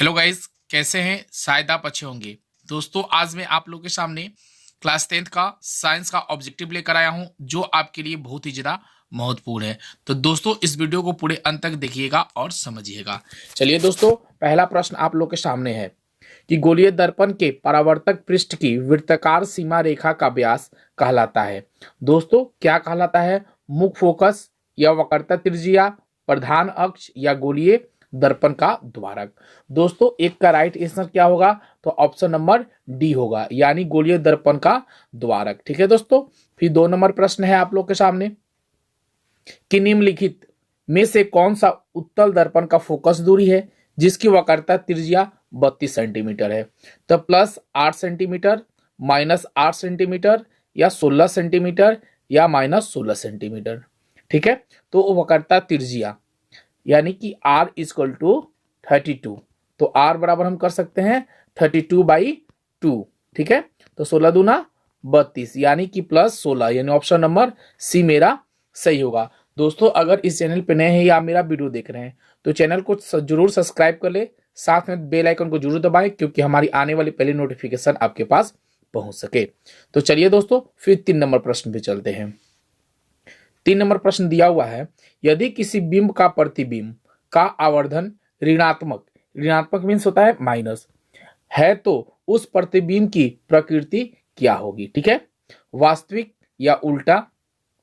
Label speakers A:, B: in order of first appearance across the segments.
A: Hello guys, कैसे हैं? शायद आप अच्छे होंगे। दोस्तों, आज मैं आप लोगों के सामने क्लास 10th का साइंस का ऑब्जेक्टिव लेकर आया हूं, जो आपके लिए बहुत ही ज्यादा महत्वपूर्ण है। तो दोस्तों, इस वीडियो को पूरे अंत तक देखिएगा और समझिएगा। चलिए दोस्तों, पहला प्रश्न आप लोग के सामने है कि गोलीय दर्पण के परावर्तक पृष्ठ की वृत्ताकार सीमा रेखा का व्यास कहलाता है। दोस्तों, क्या कहलाता है? मुख्य फोकस या वक्रता त्रिज्या, प्रधान अक्ष या गोलीय दर्पण का द्वारक। दोस्तों, एक का राइट आंसर क्या होगा? तो ऑप्शन नंबर डी होगा, यानी गोलीय दर्पण का द्वारक। ठीक है दोस्तों, फिर 2 नंबर प्रश्न है आप लोग के सामने कि निम्नलिखित में से कौन सा उत्तल दर्पण का फोकस दूरी है जिसकी वक्रता त्रिज्या 32 सेंटीमीटर है? तो +8 सेंटीमीटर, -8 सेंटीमीटर या 16 सेंटीमीटर या -16 सेंटीमीटर। ठीक है, तो वक्रता त्रिज्या यानी कि r इक्वल टू 32, तो r बराबर हम कर सकते हैं 32/2। ठीक है, तो 16 दूना 32 यानी कि +16, यानी ऑप्शन नंबर सी मेरा सही होगा। दोस्तों, अगर इस चैनल पे नए हैं या आप मेरा वीडियो देख रहे हैं तो चैनल को जरूर सब्सक्राइब कर ले, साथ में बेल आइकन को जरूर दबाएं, क्योंकि हमारी आने वाली पहली नोटिफिकेशन आपके पास पहुंच सके। तो चलिए दोस्तों, फिर 3 नंबर प्रश्न पे चलते हैं। 3 नंबर प्रश्न दिया हुआ है, यदि किसी बिंब का प्रतिबिंब का आवर्धन ऋणात्मक ऋणात्मक मीन्स होता है माइनस है, तो उस प्रतिबिंब की प्रकृति क्या होगी? ठीक है, वास्तविक या उल्टा,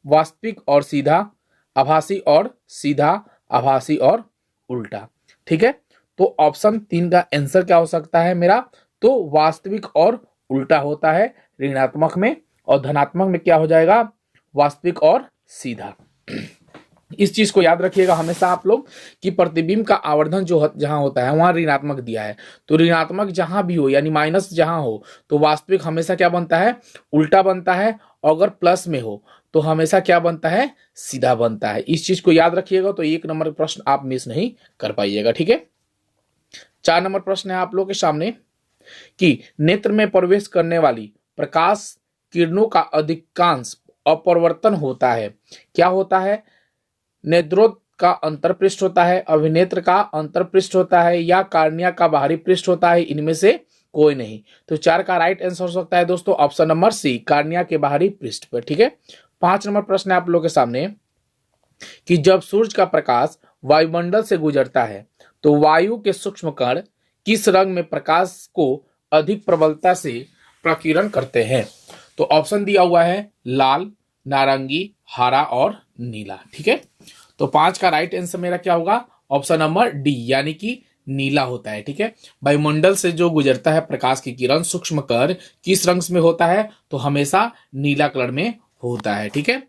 A: वास्तविक और सीधा, आभासी और सीधा, आभासी और उल्टा। ठीक है, तो ऑप्शन 3 का आंसर क्या हो सकता है मेरा? तो वास्तविक और उल्टा होता है ऋणात्मक में, और धनात्मक में क्या हो जाएगा? वास्तविक और सीधा। इस चीज को याद रखिएगा हमेशा आप लोग कि प्रतिबिंब का आवर्धन जो जहां होता है वहां ऋणात्मक दिया है, तो ऋणात्मक जहां भी हो यानी माइनस जहां हो तो वास्तविक हमेशा क्या बनता है? उल्टा बनता है, और अगर प्लस में हो तो हमेशा क्या बनता है? सीधा बनता है। इस चीज को याद रखिएगा, तो 1 नंबर प्रश्न आप मिस नहीं कर पाइएगा। ठीक है, 4 नंबर प्रश्न है आप लोग के सामने कि नेत्र में प्रवेश करने वाली प्रकाश किरणों का अधिकांश अपवर्तन होता है। क्या होता है? नेत्रोत का अंतरपृष्ठ होता है, अभिनेत्र का अंतरपृष्ठ होता है, या कार्निया का बाहरी पृष्ठ होता है? इनमें से कोई नहीं। तो 4 का राइट आंसर हो सकता है दोस्तों ऑप्शन नंबर सी, कार्निया के बाहरी पृष्ठ पर। ठीक है, 5 नंबर प्रश्न है आप लोग के सामने कि जब सूर्य का प्रकाश वायुमंडल से गुजरता है तो वायु के सूक्ष्म कण किस रंग में प्रकाश को अधिक प्रबलता से प्रकीर्णन करते हैं? तो ऑप्शन दिया हुआ है लाल, नारंगी, हरा और नीला। ठीक है, तो 5 का राइट आंसर मेरा क्या होगा? ऑप्शन नंबर डी, यानी कि नीला होता है। ठीक है, वायुमंडल से जो गुजरता है प्रकाश की किरण सूक्ष्म कण किस रंग में होता है? तो हमेशा नीला कलर में होता है। ठीक है,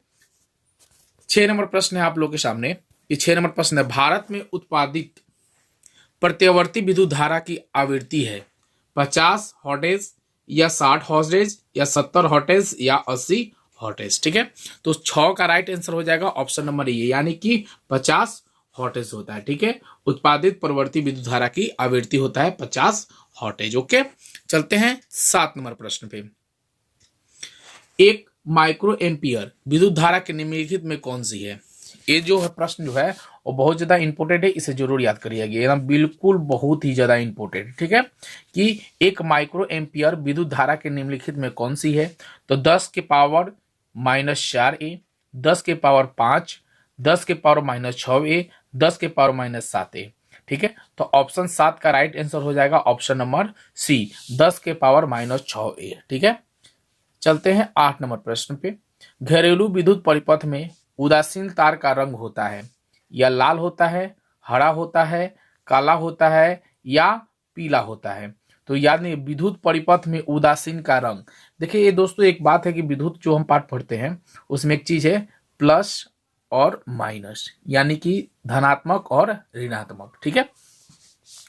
A: 6 नंबर प्रश्न है आप लोग के सामने। ये 6 नंबर प्रश्न है, भारत में उत्पादित प्रत्यावर्ती विद्युत धारा की आवृत्ति है 50 हर्ट्ज या 60 हर्ट्ज या 70 हर्ट्ज या 80 हर्ट्ज। ठीक है, तो 6 का राइट आंसर हो जाएगा ऑप्शन नंबर ए, यानी कि 50 हर्ट्ज होता है। ठीक है, उत्पादित प्रवर्ती विद्युत धारा की आवृत्ति होता है 50 हर्ट्ज। ओके, चलते हैं 7 नंबर प्रश्न पे। एक माइक्रो एम्पियर विद्युत धारा के निम्नलिखित में कौन सी है? ये जो है प्रश्न जो है वो बहुत ज्यादा इंपॉर्टेंट है, इसे जरूर याद करिएगा, एकदम बिल्कुल बहुत ही ज्यादा इंपॉर्टेंट है। ठीक है, कि एक माइक्रो एम्पियर विद्युत धारा के निम्नलिखित में कौन सी है? तो 10⁻⁻⁴ ए, 10⁻⁵, 10⁻⁻⁶ 10⁻⁷ ठीक है, तो ऑप्शन 7 का राइट आंसर हो जाएगा ऑप्शन नंबर सी, 10⁻⁻⁶ ठीक है, चलते हैं 8 नंबर प्रश्न पे। घरेलू विद्युत परिपथ में उदासीन तार का रंग होता है या लाल होता है, हरा होता है, काला होता है या पीला होता है? तो याद नहीं, विद्युत परिपथ में उदासीन का रंग। देखिए ये दोस्तों एक बात है कि विद्युत जो हम पाठ पढ़ते हैं उसमें एक चीज है प्लस और माइनस, यानी कि धनात्मक और ऋणात्मक। ठीक है,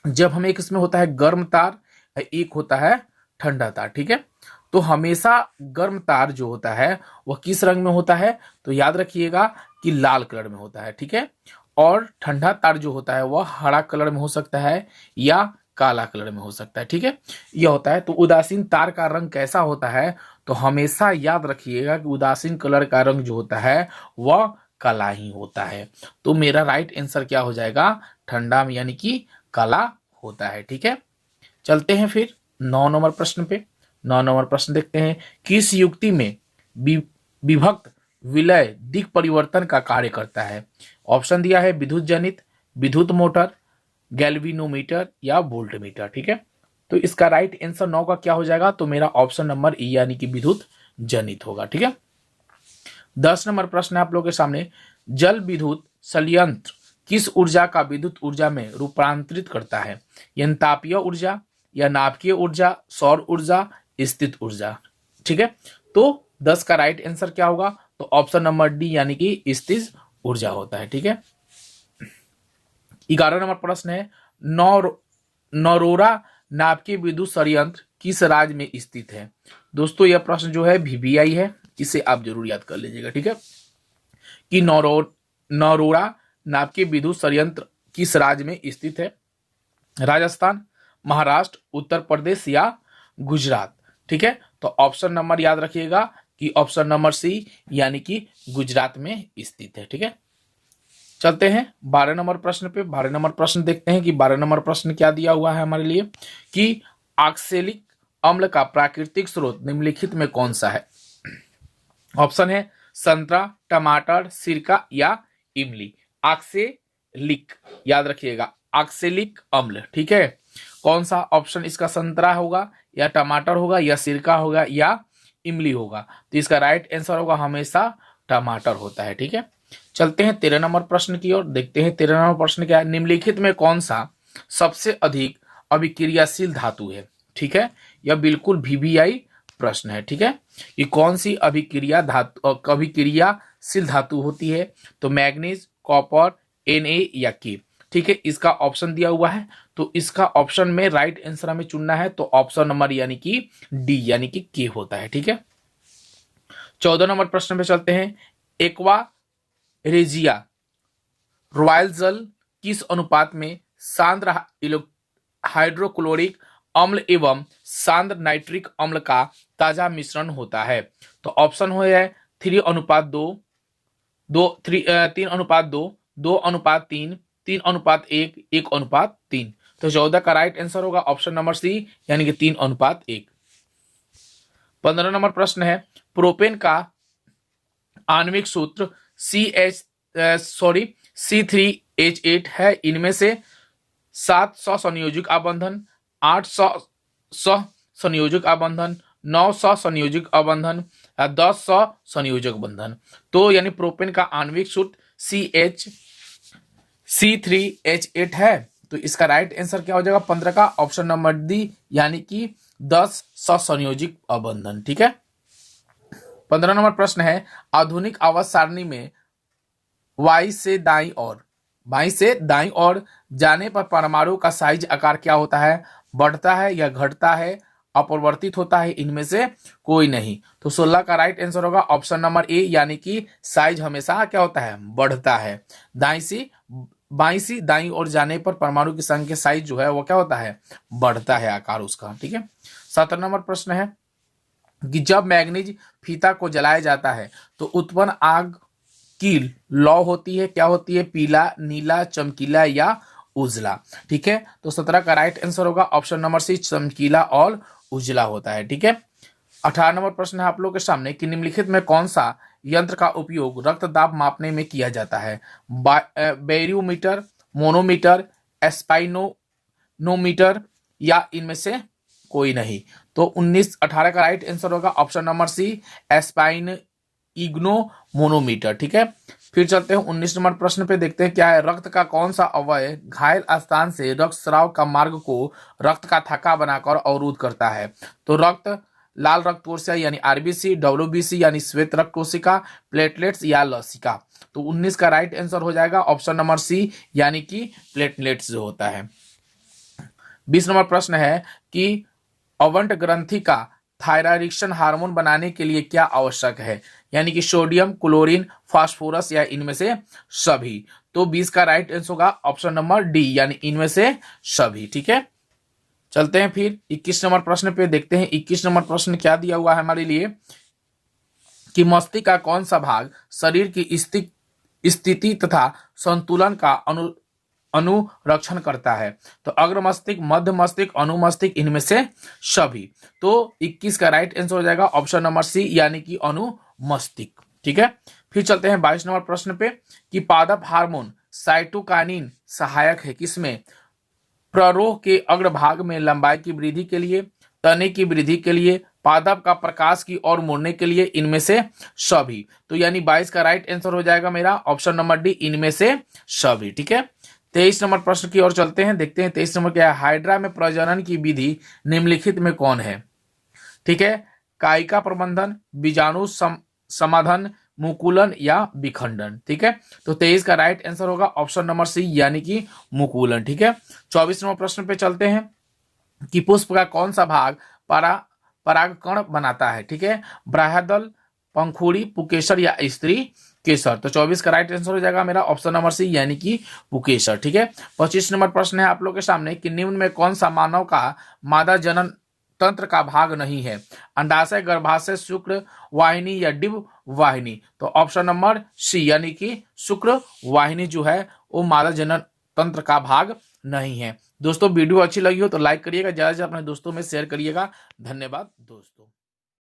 A: जब हमें एक इसमें होता है गर्म तार, एक होता है ठंडा तार। ठीक है, तो हमेशा गर्म तार जो होता है वह किस रंग में होता है? तो याद रखिएगा कि लाल कलर में होता है। ठीक है, और ठंडा तार जो होता है वह हरा कलर में हो सकता है या काला कलर में हो सकता है। ठीक है, यह होता है। तो उदासीन तार का रंग कैसा होता है? तो हमेशा याद रखिएगा कि उदासीन कलर का रंग जो होता है वह काला ही होता है। तो मेरा राइट आंसर क्या हो जाएगा? ठंडा में, यानी कि काला होता है। ठीक है, चलते हैं फिर 9 नंबर प्रश्न पे। 9 नंबर प्रश्न देखते हैं, किस युक्ति में विभक्त विलय दिक परिवर्तन का कार्य करता है। ऑप्शन दिया है विद्युत जनित, विद्युत मोटर, गैल्वेनोमीटर या वोल्टमीटर। ठीक है, तो इसका राइट आंसर 9 का क्या हो जाएगा, तो मेरा ऑप्शन नंबर ई यानी कि विद्युत जनित होगा। ठीक है, 10 नंबर प्रश्न है आप लोगों के सामने, जल विद्युत संयंत्र किस ऊर्जा का विद्युत ऊर्जा में रूपांतरित करता है। यह तापीय ऊर्जा या नाभिकीय ऊर्जा, सौर ऊर्जा, स्थित ऊर्जा। ठीक है, तो 10 का राइट आंसर क्या होगा, तो ऑप्शन नंबर डी यानी कि स्थित ऊर्जा होता है। ठीक है, 11 नंबर प्रश्न है, नरोरा नाभिकीय विद्युत संयंत्र किस राज्य में स्थित है। दोस्तों यह प्रश्न जो है VVI है, इसे आप जरूर याद कर लीजिएगा। ठीक है, कि नरोरा नाभिकीय विद्युत संयंत्र किस राज्य में स्थित है। राजस्थान, महाराष्ट्र, उत्तर प्रदेश या गुजरात। ठीक है, तो ऑप्शन नंबर याद रखिएगा कि ऑप्शन नंबर सी यानी कि गुजरात में स्थित है। ठीक है, चलते हैं 12 नंबर प्रश्न पे। 12 नंबर प्रश्न देखते हैं कि 12 नंबर प्रश्न क्या दिया हुआ है हमारे लिए, कि ऑक्सैलिक अम्ल का प्राकृतिक स्रोत निम्नलिखित में कौन सा है। ऑप्शन है संतरा, टमाटर, सिरका या इमली। ऑक्सैलिक याद रखिएगा, ऑक्सैलिक अम्ल। ठीक है, कौन सा ऑप्शन इसका, संतरा होगा या टमाटर होगा या सिरका होगा या इमली होगा, तो इसका राइट आंसर होगा हमेशा टमाटर होता है। ठीक है, चलते हैं 13 नंबर प्रश्न की ओर, देखते हैं 13 नंबर प्रश्न क्या है, निम्नलिखित में कौन सा सबसे अधिक अभिक्रियाशील धातु है। ठीक है, यह बिल्कुल VVI प्रश्न है। ठीक है, ये कौन सी अभिक्रियाशील धातु होती है, तो मैग्नीज, कॉपर, Na या के। ठीक है, इसका ऑप्शन दिया हुआ है, तो इसका ऑप्शन में राइट आंसर हमें चुनना है, तो ऑप्शन नंबर यानी कि डी यानी कि के होता है। ठीक है, 14 नंबर प्रश्न पे चलते हैं, एक्वा रेजिया रॉयल जल किस अनुपात में सांद्र हाइड्रोक्लोरिक अम्ल एवं सांद्र नाइट्रिक अम्ल का ताजा मिश्रण होता है। तो ऑप्शन हो है 3:2, 3:2, 2:3, 3:1, 1:3। तो 14 का राइट आंसर होगा ऑप्शन नंबर सी यानी कि 3:1। 15 नंबर प्रश्न है, प्रोपेन का आणविक सूत्र C3H8 है। इनमें से 700 संयोजिक आबंधन, 800 संयोजिक आबंधन, 900 संयोजिक आबंधन, 1000 संयोजक बंधन। तो यानी प्रोपेन का आणविक सूत्र C3H8 है, तो इसका राइट आंसर क्या हो जाएगा 15 का ऑप्शन नंबर डी यानी कि 10 संयोजिक आबंधन। ठीक है, 15 नंबर प्रश्न है, आधुनिक आवर्त सारणी में बाईं से दाईं ओर जाने पर परमाणु का साइज आकार क्या होता है, बढ़ता है या घटता है, अपरिवर्तित होता है, इनमें से कोई नहीं। तो 16 का राइट आंसर होगा ऑप्शन नंबर ए यानी कि साइज हमेशा क्या होता है, बढ़ता है। बाईं से दाईं ओर जाने पर परमाणु की संख्या साइज जो है वो क्या होता है, बढ़ता है आकार उसका। ठीक है, 17 नंबर प्रश्न है कि जब मैग्नीज फीता को जलाया जाता है तो उत्पन्न आग की लौ होती है, क्या होती है, पीला, नीला, चमकीला या उजला। ठीक है, तो 17 का राइट आंसर होगा ऑप्शन नंबर सी, चमकीला और उजला होता है। ठीक है, 18 नंबर प्रश्न है आप लोगों के सामने कि निम्नलिखित में कौन सा यंत्र का उपयोग रक्तदाब मापने में किया जाता है। बैरोमीटर, मोनोमीटर, स्पाइनोमीटर या इनमें से कोई नहीं। तो 18 का राइट आंसर होगा ऑप्शन नंबर सी, स्पाइनोमीटर। ठीक है, फिर चलते हैं 19 नंबर प्रश्न पे, देखते हैं क्या है, रक्त का कौन सा अवयव घायल स्थान से रक्त स्राव का मार्ग को रक्त का थक्का बनाकर अवरुद्ध करता है। तो लाल रक्त कोशिका यानी आरबीसी, डब्ल्यूबीसी यानी श्वेत रक्त कोशिका, प्लेटलेट्स या लसिका। तो 19 का राइट आंसर हो जाएगा ऑप्शन नंबर सी यानी कि प्लेटलेट्स जो होता है। 20 नंबर प्रश्न है कि अवंट ग्रंथि का थायराइडिक्शन हार्मोन बनाने के लिए क्या आवश्यक है, यानी कि सोडियम, क्लोरीन, फास्फोरस या इनमें से सभी। तो 20 का राइट आंसर होगा ऑप्शन नंबर डी यानी इनमें से सभी। ठीक है, चलते हैं फिर 21 नंबर प्रश्न पे, देखते हैं 21 नंबर प्रश्न क्या दिया हुआ है हमारे लिए कि मस्तिष्क का कौन सा भाग शरीर की स्थिति तथा संतुलन का अनुरक्षण करता है। तो अग्र मस्तिष्क, मध्य मस्तिष्क, अनुमस्तिष्क, इनमें से सभी। तो 21 का राइट आंसर हो जाएगा ऑप्शन नंबर सी यानी कि अनुमस्तिष्क। ठीक है, फिर चलते हैं 22 नंबर प्रश्न पे कि पादप हार्मोन साइटोकाइनिन सहायक है किसमें? प्ररोह के अग्रभाग में लंबाई की वृद्धि के लिए, तने की वृद्धि के लिए, पादप का प्रकाश की ओर मुड़ने के लिए, इनमें से सभी। तो यानी 22 का राइट आंसर हो जाएगा मेरा ऑप्शन नंबर डी, इनमें से सभी। ठीक है, 23 नंबर प्रश्न की ओर चलते हैं, देखते हैं 23 नंबर क्या है। हाइड्रा में प्रजनन की विधि निम्नलिखित में कौन है? ठीक है, कायिका प्रबंधन, बीजाणु समाधान, मुकुलन या विखंडन। ठीक है, तो 23 का राइट आंसर होगा ऑप्शन नंबर सी यानी कि मुकुलन। ठीक है, 24 नंबर प्रश्न पे चलते हैं कि पुष्प का कौन सा भाग परागकण बनाता है? ठीक है, बाह्यदल, पंखुड़ी, पुकेसर या स्त्री केसर। तो 24 का राइट आंसर हो जाएगा मेरा ऑप्शन नंबर सी यानी कि पुकेसर। ठीक है, 25 नंबर प्रश्न है आप लोग के सामने कि निम्न में कौन सा मानव का मादा जनन तंत्र का भाग नहीं है? अंडाशय, गर्भाशय, शुक्र वाहिनी या डिंब वाहिनी। तो ऑप्शन नंबर सी यानी कि शुक्र वाहिनी जो है वो मादा जनन तंत्र का भाग नहीं है। दोस्तों वीडियो अच्छी लगी हो तो लाइक करिएगा, ज्यादा से अपने दोस्तों में शेयर करिएगा। धन्यवाद दोस्तों।